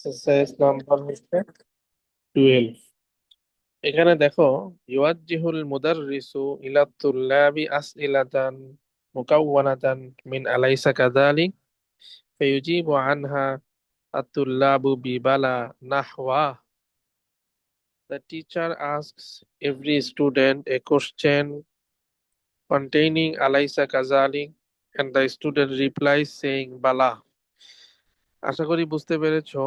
Exercise number হচ্ছে 12। এখানে দেখো, ইউয়াজ্জিহুল মুদাররিসু ইলা তুল্লাবি আসইলাতান মুকাওওয়ানাতান মিন আলাইসা কাযালিক ফায়ুজিবু আনহা আত-তুল্লাবু বিবালা নাহওয়া। The teacher asks every student a question containing Alaysa Kazalik and the student replies saying Bala. আশা করি বুঝতে পেরেছো।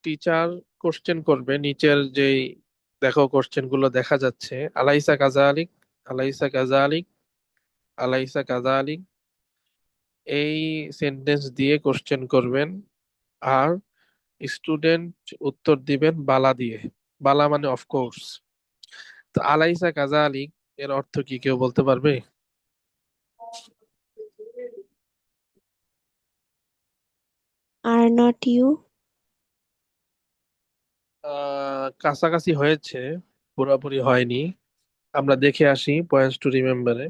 টিচার কোশ্চেন করবে, নিচের যেই দেখো কোশ্চেন গুলো দেখা যাচ্ছে, আলাইসা কাজালিক, আলাইসা কাজালিক, আলাইসা কাজালিক, এই সেন্টেন্স দিয়ে কোশ্চেন করবেন। আর স্টুডেন্ট উত্তর দিবেন বালা দিয়ে। বালা মানে অফকোর্স। তো আলাইসা কাজালিক এর অর্থ কি কেউ বলতে পারবে? Are not you? কাছাকাছি হয়েছে, পুরোপুরি হয়নি। আমরা দেখে আসি পয়েন্টস টু রিমেম্বারে।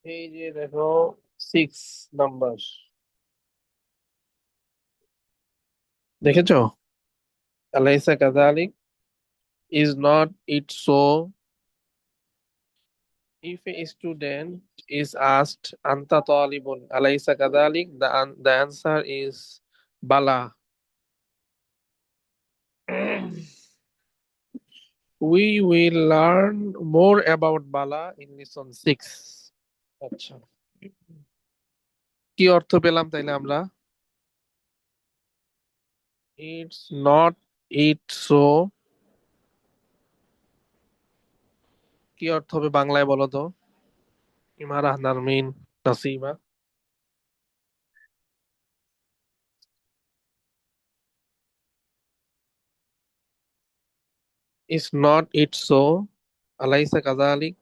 এই যে দেখো, 6 নাম্বার দেখেছো? আলাইসা কাযালিক, is not it so? If a student is asked anta talibun alaysa kadhalik, the answer is bala. We will learn more about bala in lesson 6. আচ্ছা, কি অর্থ পেলাম তাইলে আমরা? ইটস নট ইট সো, কি অর্থ হবে বাংলায় বলো তো? Imara, Narmin, Nasima. It's not it so, আলাইসা কাযালিক,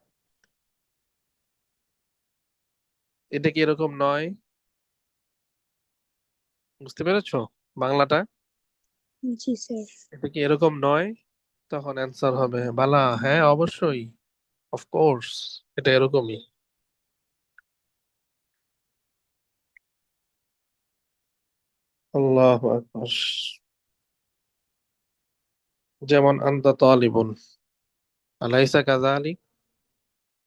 এটা কি এরকম নয়? বুঝতে পেরেছো বাংলাটা? জি স্যার। এটা কি এরকম নয়? তখন অ্যান্সার হবে বালা, হ্যাঁ অবশ্যই, অফ কোর্স, এটা এরকমই। আল্লাহু আকবার। যেমন আনতা তালিবুন আলাইসা কাযালিক,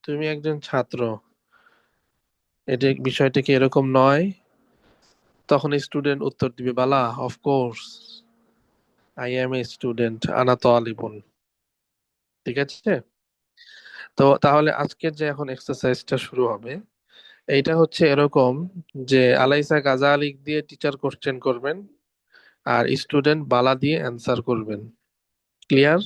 তুমি একজন ছাত্র, এটা বিষয়টা কি এরকম নয়? তখন স্টুডেন্ট উত্তর দিবে বালা, of course, I M a student, আনা তালিবুন। ঠিক আছে? তো তাহলে আজকের যে এখন এক্সারসাইজটা শুরু হবে, এইটা হচ্ছে এরকম যে আলাইসা কাযালিক দিয়ে টিচার কোশ্চেন করবেন, আর স্টুডেন্ট বালা দিয়ে অ্যান্সার করবেন। ক্লিয়ার?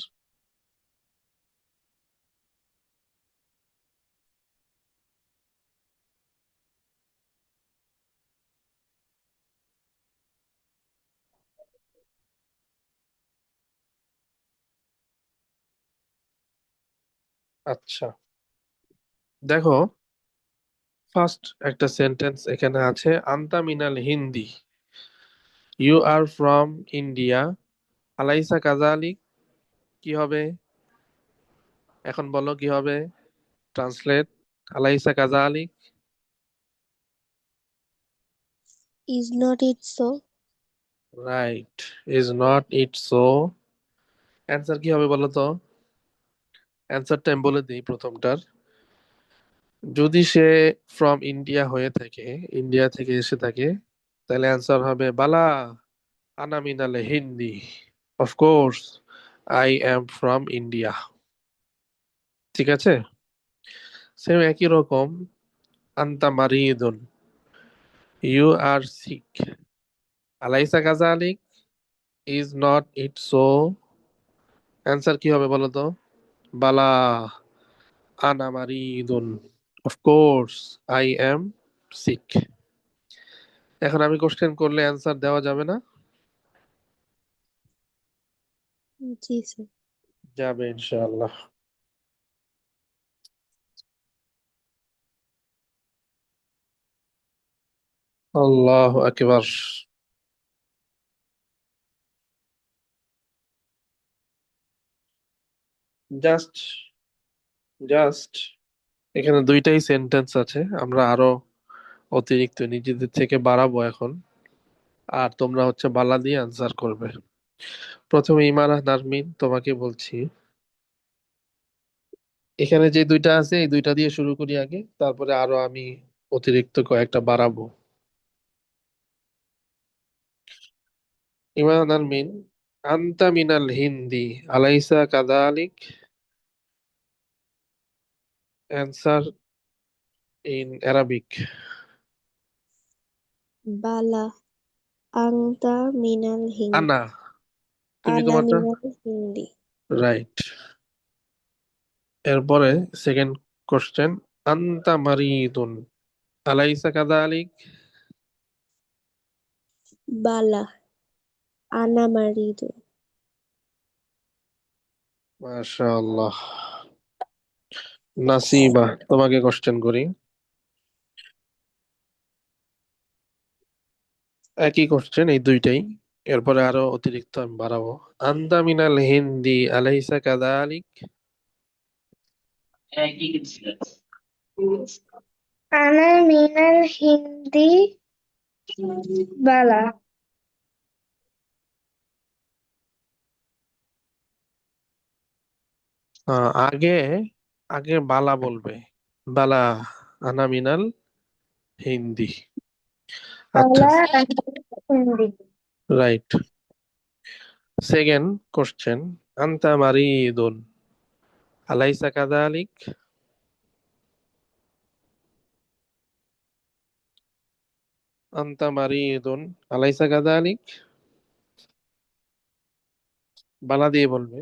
আচ্ছা, দেখো, ফার্স্ট একটা সেন্টেন্স এখানে আছে, আন্তা মিনাল হিন্দি, ইউ আর ফ্রম ইন্ডিয়া, আলাইসা কাজালিক, কি হবে? এখন বলো কি হবে? ট্রান্সলেট, আলাইসা কাজালিক। Is not it so? Right, is not it so. Answer কি হবে বলো তো? অ্যান্সারটা আমি বলে দিই প্রথমটার। যদি সে ফ্রম ইন্ডিয়া হয়ে থাকে, ইন্ডিয়া থেকে এসে থাকে, তাহলে অ্যান্সার হবে বালা, আনা মিনাল হিন্দি, of course I am from India. ঠিক আছে? সেম একই রকম, আন্তা মারিদুন, ইউ আর সিক, আলাইসা কাযালিক, is not it so. Answer কি হবে বলো তো? বালা, আনা মারিদুন, of course I am sick. এখন আমি কোশ্চেন করলে অ্যান্সার দেওয়া যাবে না? জি স্যার। যাবে ইনশাআল্লাহ। আল্লাহু আকবার। জাস্ট জাস্ট এখানে দুইটাই সেন্টেন্স আছে, আমরা আরো অতিরিক্ত নিজেদের থেকে বাড়াবো এখন। আর তোমরা হচ্ছে বালা দিয়ে আনসার করবে। প্রথমে ইমারা নাজমিন, তোমাকে বলছি, এখানে যে দুইটা আছে এই দুইটা দিয়ে শুরু করি আগে, তারপরে আরো আমি অতিরিক্ত কয়েকটা বাড়াবো। ইমারা নাজমিন, আনতা মিনাল হিন্দি আলাইসা কাদালিক, অ্যান্সার ইন অ্যারাবিক। বালা আংতা মিনাল আনা, হিন্দি। তুমি আনা তোমারটা। মিনাল হিন্দি। রাইট। এরপরে সেকেন্ড কোশ্চেন, আনতা মারিদুন আলাইসা কাদালিক। বালা আনা মারিদু। মাশাআল্লাহ। নাসিবা, তোমাকে কোশ্চেন করি। একই কোশ্চেন এই দুইটাই, এরপরে আরো অতিরিক্ত আমি বাড়াবো। আনতা মিনাল হিন্দি আলাইসা কাদালিক। আনা মিনাল হিন্দি। বালা আগে আগে বালা বলবে, বালা আনা মিনাল হিন্দি। আচ্ছা, বালা আনা হিন্দি। রাইট। সেকেন্ড কোশ্চেন, আনতা মারিদুন আলাইসা কাদালিক। আনতা মারিদুন আলাইসা কাদালিক, বালা দিয়ে বলবে।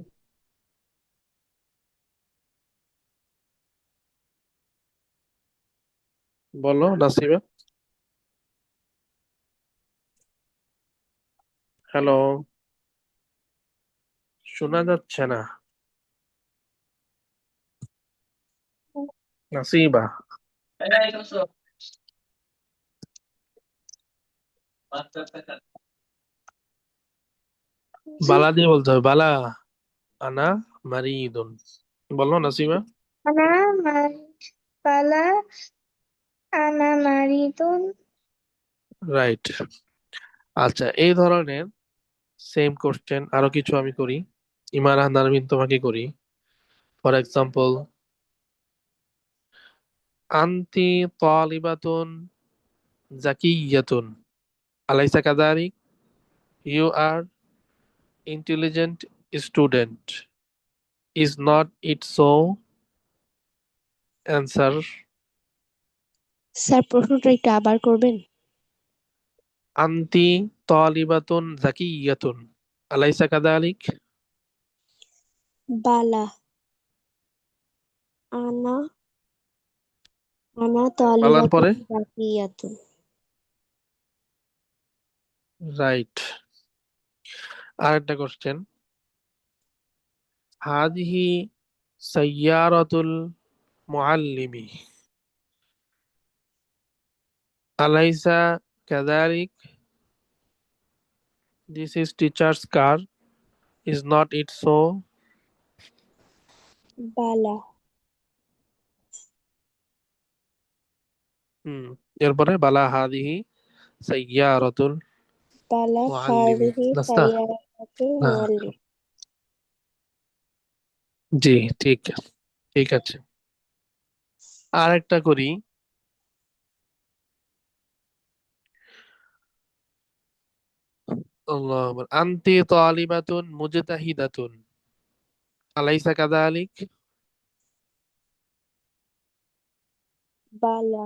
বলো নাসিবা। হ্যালো, শোনা যাচ্ছে না নাসিবা। জি। বালা দিয়ে বলতে হবে, বালা আনা মারিদুন। বলো নাসিমা। আনা মারি বালা আনা মারিদুন। রাইট। আচ্ছা, এই ধরনের সেম কোশ্চেন আরো কিছু আমি করি। ইমারাহ নারমিন, তোমাকে করি। ফর এক্সাম্পল, আনতি তালিবাতুন জাকিয়াতুন আলাইসা কাদালিক, you are intelligent student, is not it so, answer. Sir, প্রশ্নটা একটু আবার করবেন? আনতি তালিবাতুন জাকিয়াতুন আলাইসা কাদালিক। বালা আনা আনা বালার তালিবাতুন পরে জাকিয়াতুন। রাইট। আরেকটা কোশ্চেন, হাদিহি সাইয়ারাতুল মুআল্লিমি আলাইসা কাযালিক, this is teacher's car, is not it so. বালা হুম, এরপরে বালা হাদিহি সাইয়ারাতুল বালা মুআল্লিমি, হাদিহি নাস্তা। সাইয়ারাতুল হ্যাঁ, মুআল্লিম। জি, ঠিক, ঠিক আছে। আরেকটা করি। আল্লাহু আকবার। আনতি তালিবাতুন মুজতাহিদাতুন আলাইসা কাযালিক। বালা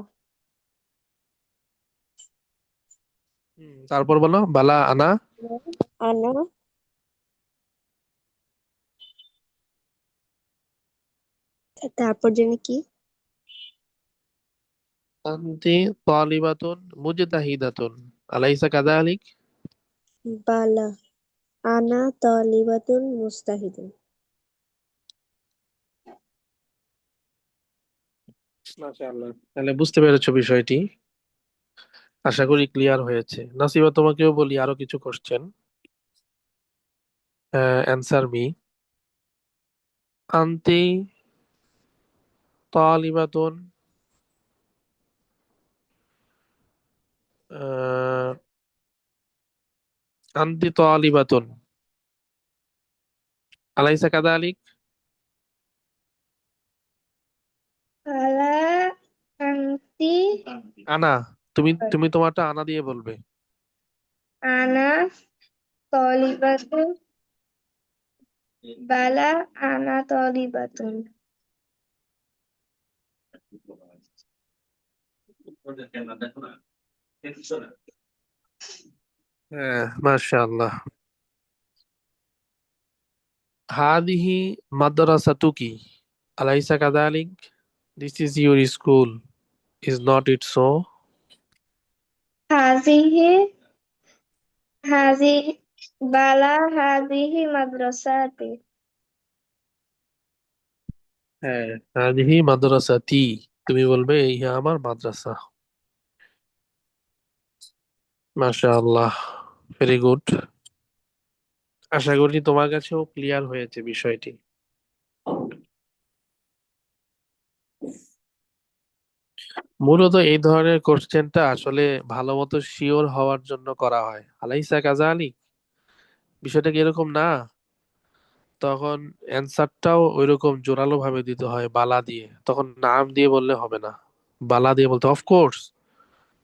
তারপর বলো, বালা আনা আনা তারপর যেন কি? আনতি তালিবাতুন মুজতাহিদাতুন আলাইসা কাযালিক। বালা আনা তালিবাতুন মুস্তাহিদুন। মাশাআল্লাহ, তাহলে বুঝতে পেরেছো বিষয়টি। আশা করি ক্লিয়ার হয়েছে। নাসিবা, তোমাকেও বলি আরো কিছু কোশ্চেন। Answer me. আন্তি তালিবাতুন আহ, আন্তি তালিবাতুন আলাইসা কাদালিক। আলা আনতি আনা, তুমি তুমি তোমারটা আনা দিয়ে বলবে। আনা তলিবাতুন বালা আনা তলিবাতুন। হ্যাঁ, মাশাআল্লাহ। হাদিহি মাদ্রাসাতুকি আলাইসা কাদালিক। This is your school, is not it so? হাজিহি হাজি বালা হাজিহি মাদ্রাসাতি। হ্যাঁ, হাদিহি মাদ্রাসাতি, তুমি বলবে এই আমার মাদ্রাসা। মাশাআল্লাহ, ভেরি গুড। আশা করি তোমার কাছেও ক্লিয়ার হয়েছে বিষয়টি। মূলত এই ধরনের কোশ্চেনটা আসলে ভালো মতো শিওর হওয়ার জন্য করা হয়। আলাইসা কাজালি, বিষয়টা কি এরকম না? তখন অ্যান্সারটাও ওইরকম জোরালো ভাবে দিতে হয়, বালা দিয়ে। তখন নাম দিয়ে বললে হবে না, বালা দিয়ে বলতে অফকোর্স,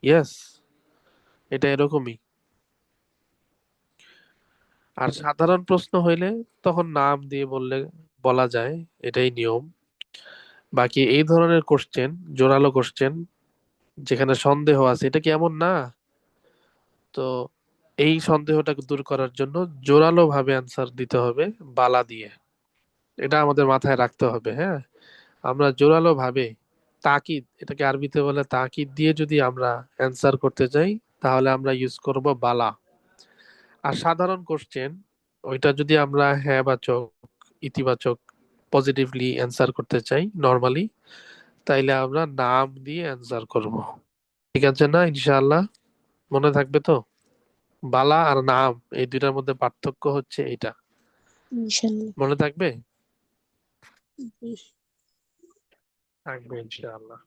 ইয়েস, এটা এরকমই। আর সাধারণ প্রশ্ন হইলে তখন নাম দিয়ে বললে বলা যায়, এটাই নিয়ম। বাকি এই ধরনের কোশ্চেন, জোরালো কোশ্চেন, যেখানে সন্দেহ আছে, এটা কি এমন না? তো এই সন্দেহটাকে দূর করার জন্য জোরালো ভাবে অ্যান্সার দিতে হবে, বালা দিয়ে। এটা আমাদের মাথায় রাখতে হবে, হ্যাঁ। আমরা জোরালো ভাবে, তাকিদ, এটাকে আরবিতে বলে তাকিদ দিয়ে যদি আমরা অ্যান্সার করতে যাই, তাহলে আমরা ইউজ করব বালা। আর সাধারণ কোশ্চেন, ওইটা যদি আমরা হ্যাঁ বাচক, ইতিবাচক, পজিটিভলি অ্যান্সার করতে চাই নর্মালি, তাইলে আমরা নাম দিয়ে অ্যান্সার করব। ঠিক আছে না ইনশাআল্লাহ? মনে থাকবে তো? বালা আর নাম, এই দুইটার মধ্যে পার্থক্য হচ্ছে এইটা। ইনশাল্লাহ। মনে থাকবে? জি। থাকবে ইনশাআল্লাহ।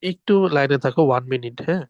একটু লাইনে থাকো, 1 মিনিট, হ্যাঁ।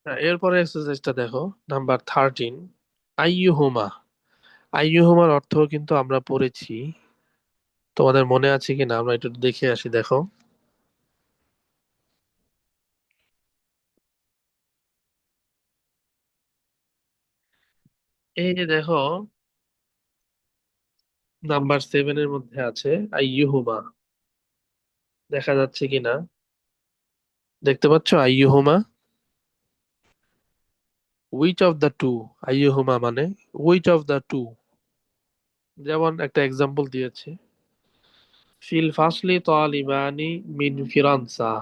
হ্যাঁ, এরপরে এক্সারসাইজটা দেখো, নাম্বার 13। আইয়ুহুমা। আইয়ুহুমার অর্থ কিন্তু আমরা পড়েছি, তোমাদের মনে আছে কিনা আমরা একটু দেখে আসি, দেখো। এই যে দেখো, নাম্বার 7 এর মধ্যে আছে আইয়ুহুমা, দেখা যাচ্ছে কিনা, দেখতে পাচ্ছ আইয়ুহুমা? উইচ অফ দ্য টু, আইয়ুহুমা মানে উইচ অফ দ্য টু। যেমন একটা এক্সাম্পল দিয়েছে, ফিল ফাসলি তালিবানি মিন ফিরান্সা।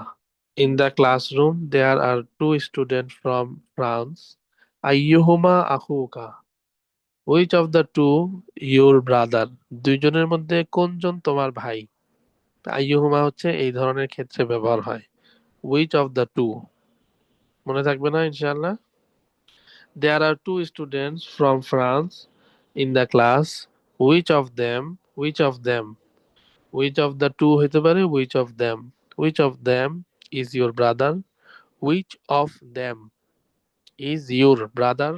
In the classroom there are two students from France. আইয়ুহুমা আখুকা, which of the two your brother? দুইজনের মধ্যে কোনজন তোমার ভাই? আইয়ুহুমা হচ্ছে এই ধরনের ক্ষেত্রে ব্যবহার হয়, which of the two। মনে থাকবে না ইনশাআল্লাহ? There are two students from France in the class. Which of them, which of the two হতে পারে which of them, which of them is your brother, which of them is your brother।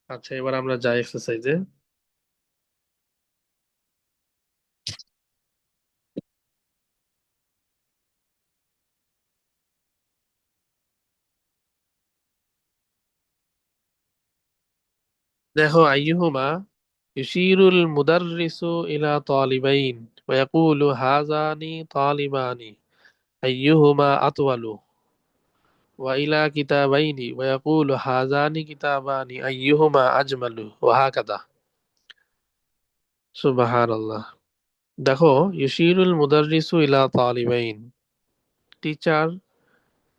আচ্ছা, এবার আমরা যাই এক্সারসাইজে। দেখো আইয়ুহুমা ইউশিরুল মুদাররিসু ইলা তালিবাইন ওয়া ইয়াকুলু হাযানি তালিবানি আইয়ুহুমা আতওয়ালু ওয়া ইলা কিতাবাইনি ওয়া ইয়াকুলু হাযানি কিতাবানি আইয়ুহুমা আজমালু ওয়া হাকাযা। সুবহানাল্লাহ। দেখো ইউশিরুল মুদাররিসু ইলা তালিবাইন, টিচার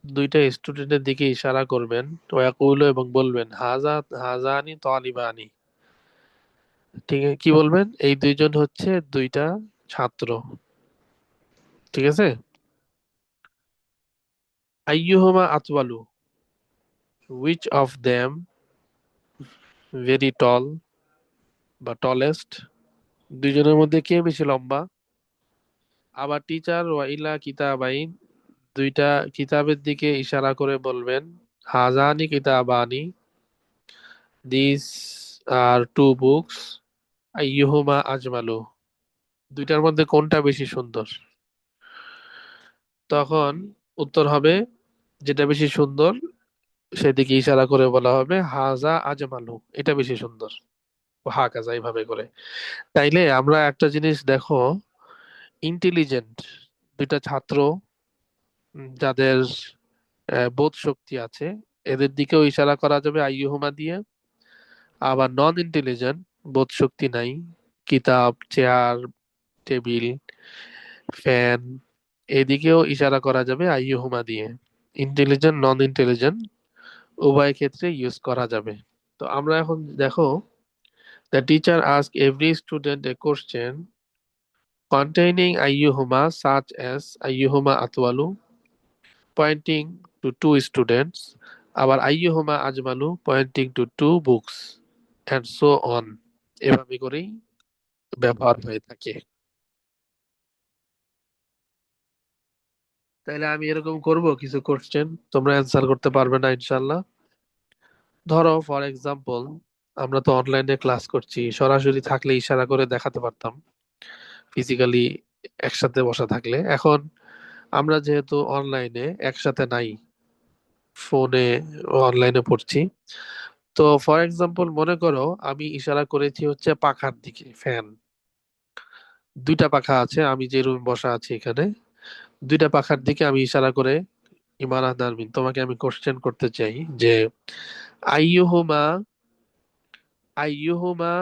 দুইটা স্টুডেন্টের দিকে ইশারা করবেন, ওয়াকুলু এবং বলবেন হাজানি তালিবানি। ঠিক আছে, কি বলবেন? এই দুইজন হচ্ছে দুইটা ছাত্র। ঠিক আছে। আইয়ুহুমা আতওয়ালু, which of them very tall বা টলেস্ট, দুইজনের মধ্যে কে বেশি লম্বা। আবার টিচার ওয়াইলা কিতাবাইন, দুইটা কিতাবের দিকে ইশারা করে বলবেন হাজানি কিতাবানি, দিস আর টু বুকস, আইয়ুহুমা আজমালু, দুইটার মধ্যে কোনটা বেশি সুন্দর। তখন উত্তর হবে যেটা বেশি সুন্দর সেদিকে ইশারা করে বলা হবে হাজা আজমালু, এটা বেশি সুন্দর। হা কাজা এইভাবে করে। তাইলে আমরা একটা জিনিস দেখো, ইন্টেলিজেন্ট দুইটা ছাত্র, যাদের বোধ শক্তি আছে, এদের দিকেও ইশারা করা যাবে আইয়ুহুমা দিয়ে। আবার নন ইন্টেলিজেন্ট, বোধ শক্তি নাই, কিতাব, চেয়ার, টেবিল, ফ্যান, এদিকেও ইশারা করা যাবে আইয়ুহুমা দিয়ে। ইন্টেলিজেন্ট নন ইন্টেলিজেন্ট উভয় ক্ষেত্রে ইউজ করা যাবে। তো আমরা এখন দেখো, the teacher ask every student A question containing ayyuhuma such as ayyuhuma atwalu, pointing to two students, আবার ayyuhuma ajmalu pointing to two books, and so on। এভাবে করেই ব্যবহার হয়ে থাকে। তাইলে আমি এরকম করব কিছু কোশ্চেন, তোমরা অ্যান্সার করতে পারবে না ইনশাল্লাহ। ধরো ফর এক্সাম্পল, আমরা তো অনলাইনে ক্লাস করছি, সরাসরি থাকলে ইশারা করে দেখাতে পারতাম, ফিজিক্যালি একসাথে বসা থাকলে। এখন আমরা যেহেতু অনলাইনে একসাথে নাই, ফোনে অনলাইনে পড়ছি, তো ফর এক্সাম্পল মনে করো আমি ইশারা করেছি হচ্ছে পাখার দিকে, ফ্যান, দুইটা পাখা আছে, আমি যে রুমে বসা আছি এখানে, দুইটা পাখার দিকে আমি ইশারা করে, ইমারাত নারমিন, তোমাকে আমি কোশ্চেন করতে চাই যে আইয়ুহুমা আইয়ুহুমা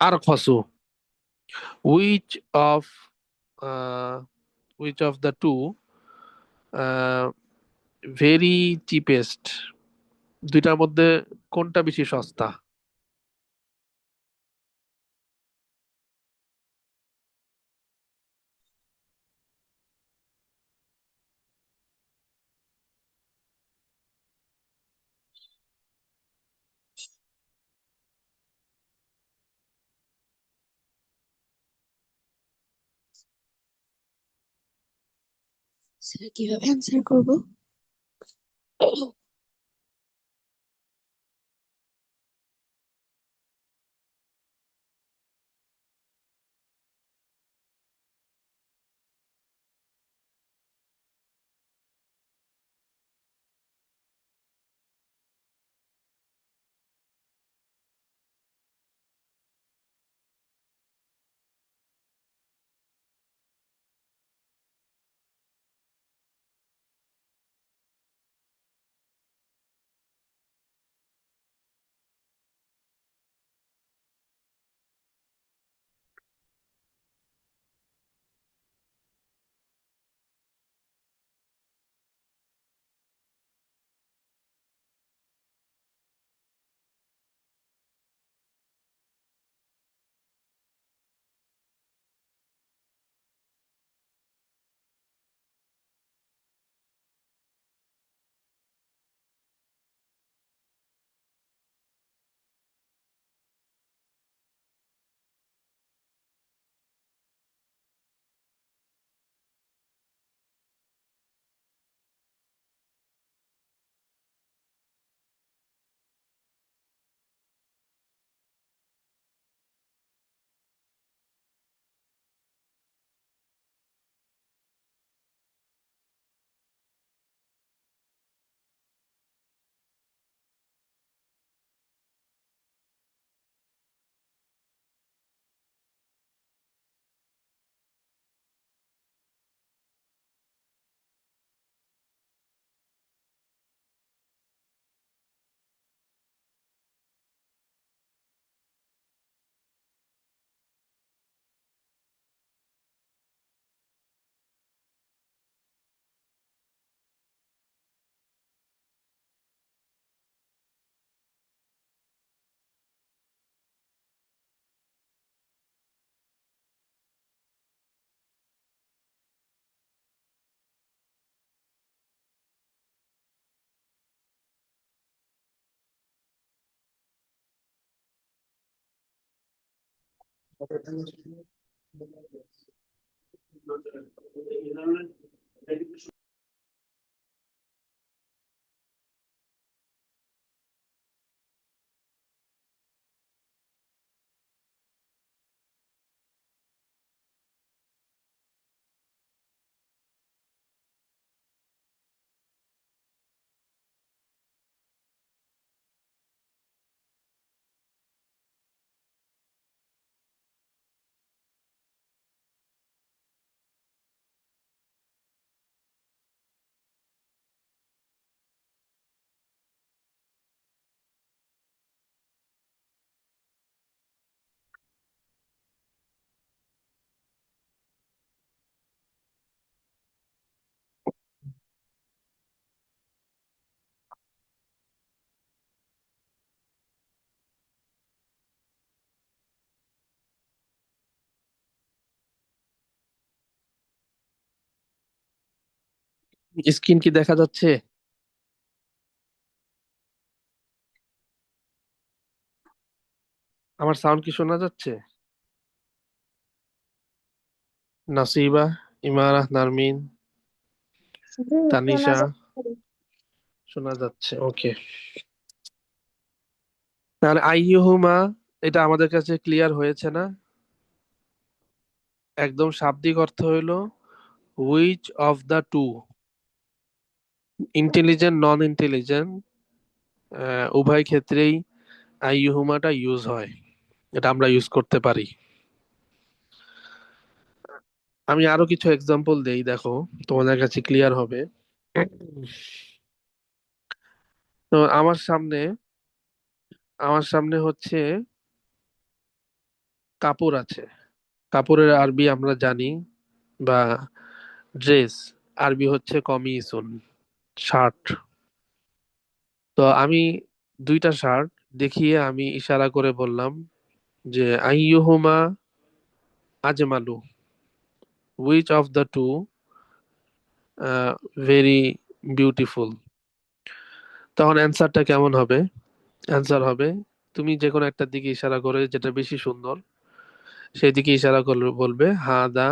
আরখসু, which of which of the two very cheapest, দুইটার মধ্যে কোনটা বেশি সস্তা। স্যার কিভাবে অ্যান্সার করব? স্ক্রিন কি দেখা যাচ্ছে? আমার সাউন্ড কি শোনা যাচ্ছে? নাসিবা, ইমারা, নারমিন, শোনা তানিশা, যাচ্ছে। শোনা যাচ্ছে, ওকে। তাহলে আইয়ুহুমা, এটা আমাদের কাছে ক্লিয়ার হয়েছে না? একদম শাব্দিক অর্থ হইলো which of the two, intelligent non intelligent উভয় ক্ষেত্রেই আইয়ুহুমাটা ইউজ হয়, এটা আমরা ইউজ করতে পারি। আমি আরো কিছু এক্সাম্পল দেই, দেখো তোমাদের কাছে ক্লিয়ার হবে। তো আমার সামনে হচ্ছে কাপড় আছে। কাপড়ের আরবি আমরা জানি, বা ড্রেস আরবি হচ্ছে কমিসুন, শার্ট। তো আমি দুইটা শার্ট দেখিয়ে আমি ইশারা করে বললাম যে আইয়ুহুমা আজমালু, which of the two very beautiful. তখন অ্যান্সারটা কেমন হবে? অ্যান্সার হবে, তুমি যে কোনো একটা দিকে ইশারা করে যেটা বেশি সুন্দর সেই দিকে ইশারা করলে বলবে হাদা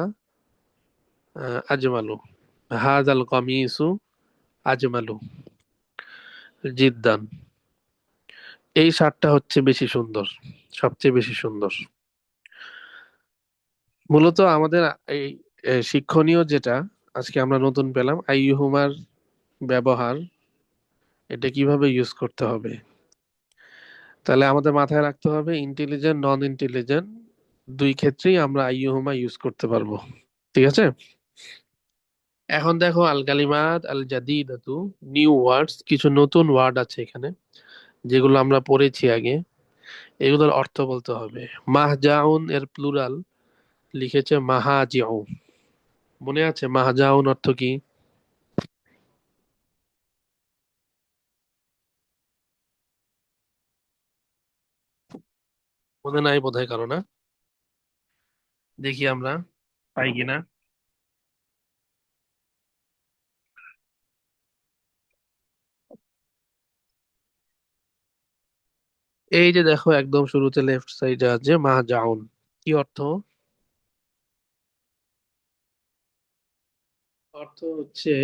আজমালু, হাদাল কমিসু আজমালু জিদ্দান। এই শার্টটা হচ্ছে বেশি সুন্দর, সবচেয়ে বেশি সুন্দর। মূলত আমাদের এই শিক্ষণীয় যেটা আজকে আমরা নতুন পেলাম, আইয়ুহুমার ব্যবহার, এটা কিভাবে ইউজ করতে হবে। তাহলে আমাদের মাথায় রাখতে হবে ইন্টেলিজেন্ট নন ইন্টেলিজেন্ট দুই ক্ষেত্রেই আমরা আইয়ুহুমা ইউজ করতে পারবো। ঠিক আছে। এখন দেখো আল কালিমাত আল জাদিদাতু, নিউ ওয়ার্ডস, কিছু নতুন ওয়ার্ড আছে এখানে যেগুলো আমরা পড়েছি আগে, এগুলোর অর্থ বলতে হবে। মাহজাউন এর প্লুরাল লিখেছে মাহাজিউ। মনে আছে মাহজাউন অর্থ কি? মনে নাই বোধহয় কারো, না? দেখি আমরা পাই কিনা। এই যে দেখো একদম শুরুতে লেফট সাইডে আছে মাহজাউন, কি অর্থ? অর্থ হচ্ছে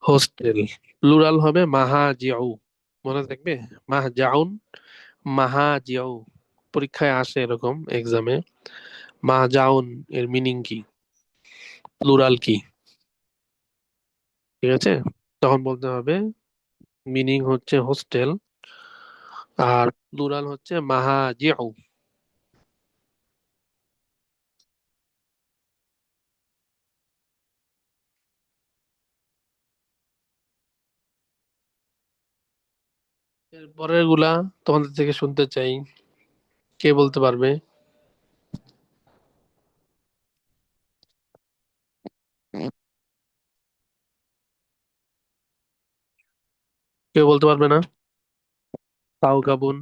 হোস্টেল, প্লুরাল হবে মাহাজিউ। মনে থাকবে, মাহজাউন, মাহাজিউ। পরীক্ষায় আসে এরকম এক্সামে, মাহজাউন এর মিনিং কি, প্লুরাল কি। ঠিক আছে, তখন বলতে হবে মিনিং হচ্ছে হোস্টেল, আর প্লুরাল হচ্ছে মাহাজিউ। এর পরের গুলা তোমাদের থেকে শুনতে চাই, কে বলতে পারবে? কেউ বলতে পারবে না? তাও কাবুন।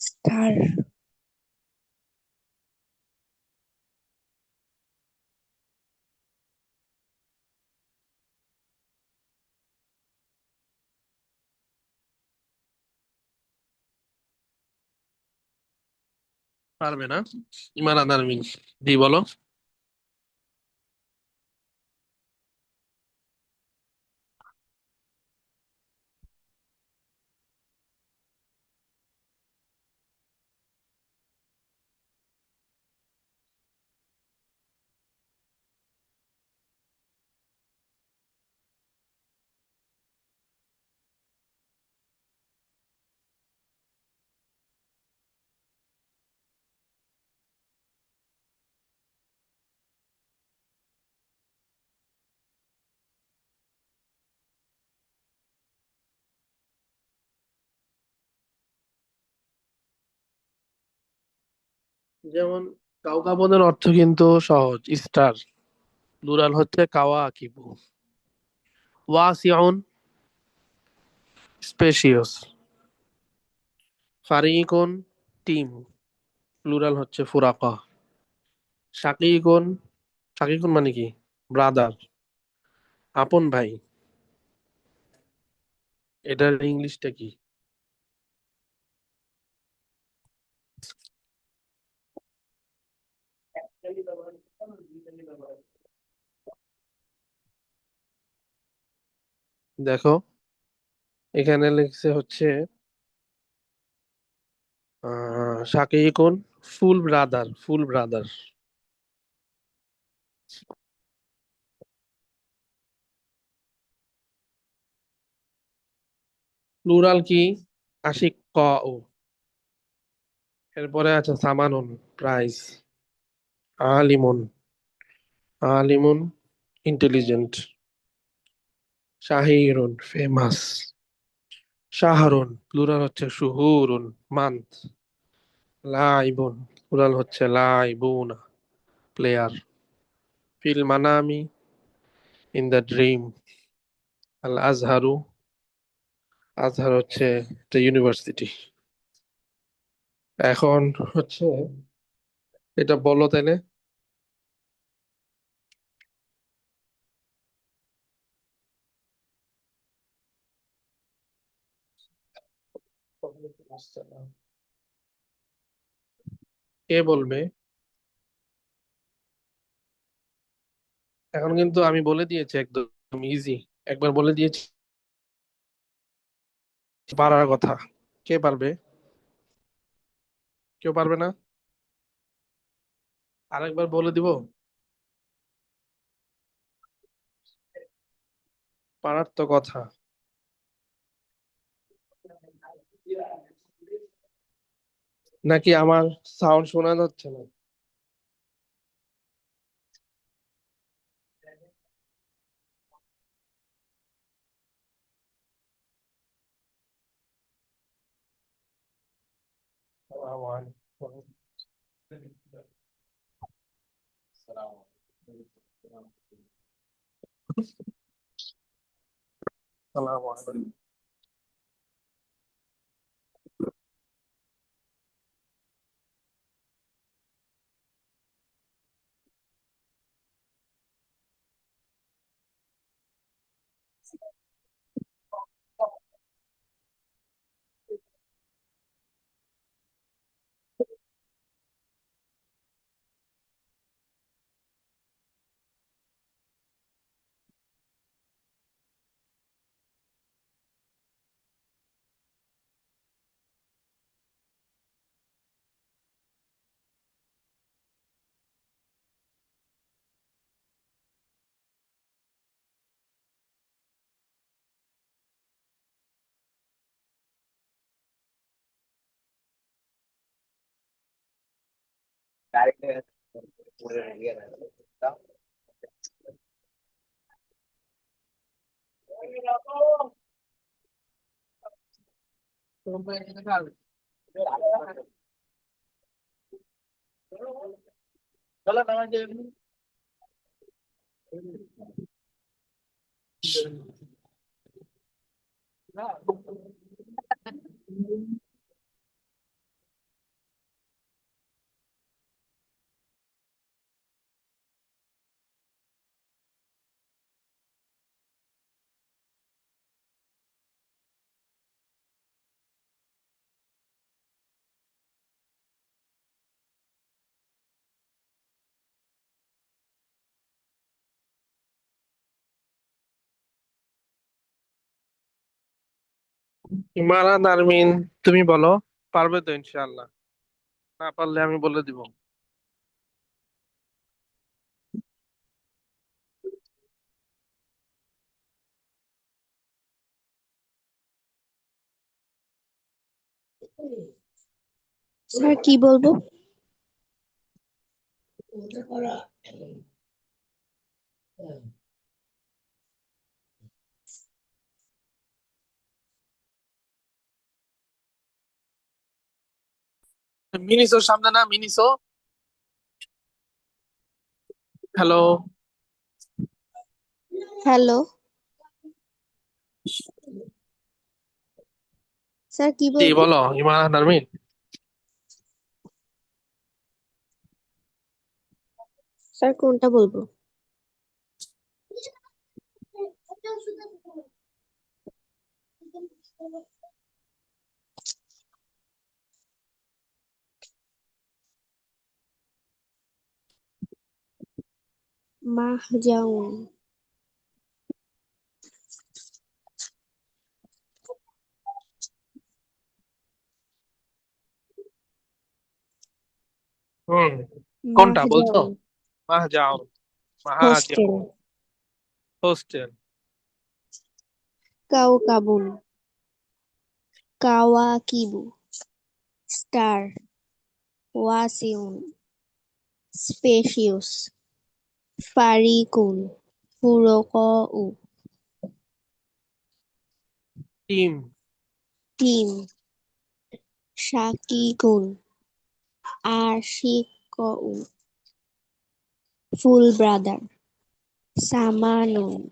স্টার। পারবে না। ইমান আদার মিন। জি বলো। যেমন কাউকাবনের অর্থ কিন্তু সহজ, স্টার। প্লুরাল হচ্ছে কাওয়া আকিবু। ওয়াসিউন, স্পেশিয়াস। ফারিকুন, টিম। প্লুরাল হচ্ছে ফুরাকা। শাকিকুন, শাকিকুন মানে কি? ব্রাদার, আপন ভাই। এটার ইংলিশটা কি? দেখো, এখানে লিখছে হচ্ছে শাকিকুন, full brother, full brother. Plural কি? আশিক ক ও। এরপরে আছে সামানুন, প্রাইস। আলিমুন, আলিমুন, ইন্টেলিজেন্ট। শাহিরুন, ফেমাস। শাহরুন, প্লুরাল হচ্ছে শুহুরুন, মান্থ। লাইবুন, প্লুরাল হচ্ছে লাইবুনা, প্লেয়ার। ফিল মানামি, ইন দ্য ড্রিম। আল আজহারু, আজহার হচ্ছে একটা ইউনিভার্সিটি। এখন হচ্ছে এটা বলো তাইলে। কে বলবে? এখন কিন্তু আমি বলে দিয়েছি, একদম ইজি। একবার বলে দিয়েছি পারার কথা। কে পারবে? কেউ পারবে না? আরেকবার বলে দিব। পারার তো কথা। নাকি আমার সাউন্ড শোনা যাচ্ছে না? ইমারান আরমিন, তুমি বলো। পারবে তো ইনশাআল্লাহ। না পারলে আমি বলে দিব। স্যার কি বলবো? মিনিসোর সামনে না, মিনিসো। হ্যালো। হ্যালো, স্যার কি কি বলবো? বলো ইমারান আরমিন? স্যার কোনটা বলবো? মাহজাউন। হুম, কোনটা বলছো? মাহজাউন মাহজাউন। হোস্টেল। মাহাজাউন। হোস্টেল। কাউকাবুন, কাওয়াকিবু, স্টার, ওয়াসিউন, স্পেশিয়াস, ফারিকুন, ফুরোকউ, টিম। টিম, শাকিকুন, আশিকউ, ফুল ব্রাদার, সামানুন,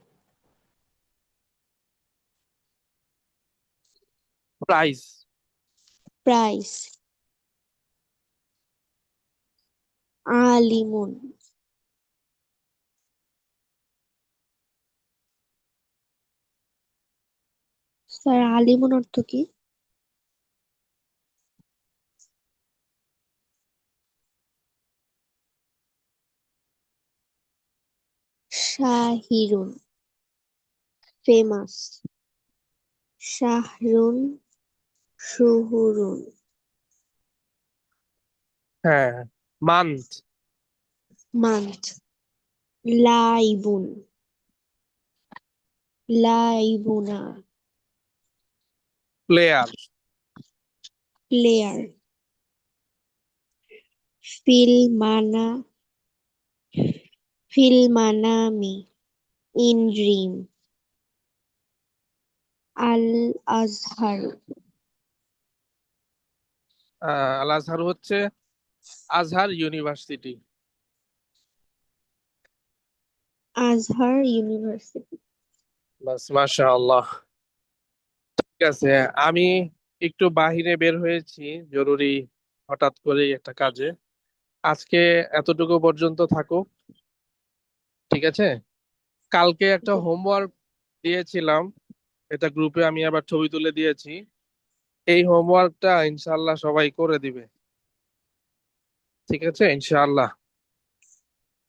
প্রাইস। প্রাইস, আলিমুন। স্যার আলিমুন অর্থ কি? শাহিরুন, ফেমাস, শাহরুন, শুহুরুন, হ্যাঁ। মান্থ। মান্থ, লাইবুন, লাইবুনা, প্লেয়ার। প্লেয়ার, ফিল্মানা, ফিল্মানামি, ইন ড্রিম, আল আজহার, আল আজহার হচ্ছে আজহার ইউনিভার্সিটি। আজহার ইউনিভার্সিটি। বাস, মাশাআল্লাহ। ঠিক আছে। আমি একটু বাহিরে বের হয়েছি, জরুরি, হঠাৎ করে একটা কাজে। আজকে এতটুকু পর্যন্ত থাকুক। ঠিক আছে। কালকে একটা হোমওয়ার্ক দিয়েছিলাম, এটা গ্রুপে আমি আবার ছবি তুলে দিয়েছি। এই হোমওয়ার্কটা ইনশাআল্লাহ সবাই করে দিবে। ঠিক আছে ইনশাআল্লাহ।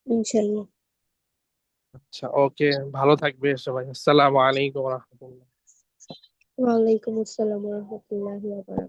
ইনশাল্লাহ। আচ্ছা, ওকে। ভালো থাকবে সবাই। আসসালামু আলাইকুম রহমতুল্লাহ। ওয়ালাইকুম আসসালাম ওয়া রাহমাতুল্লাহি ওয়া বারাকাতুহু।